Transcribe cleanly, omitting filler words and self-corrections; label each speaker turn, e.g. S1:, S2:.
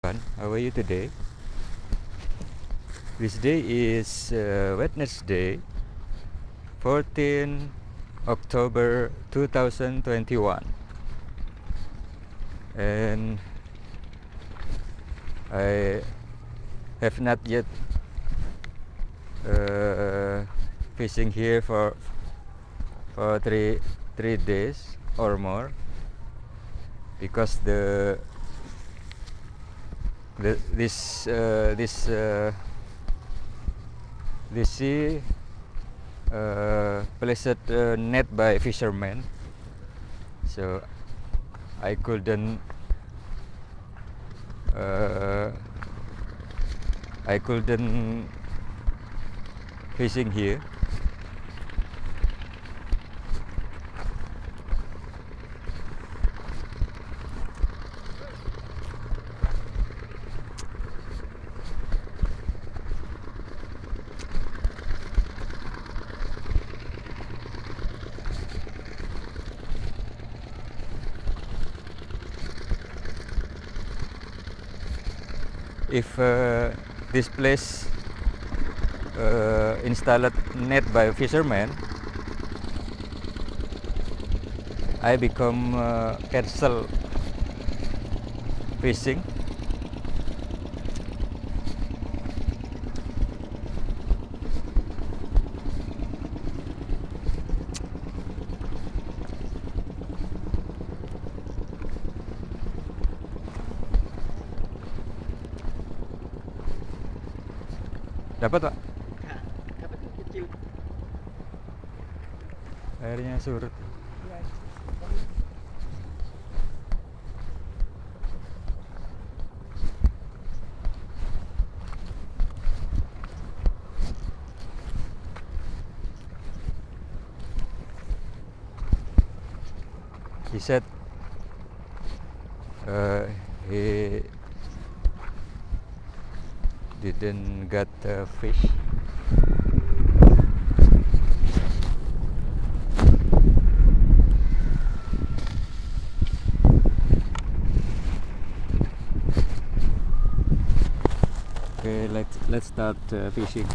S1: How are you today? This day is Wednesday, 14 October 2021, and I have not yet fishing here for three days or more, because this sea placed net by fishermen, so I couldn't fishing here. If this place installed net by fishermen, I become cancel fishing. Dapat, Pak?
S2: Dapat kecil.
S1: Airnya surut. He said he didn't get fish. Okay, let's start fishing.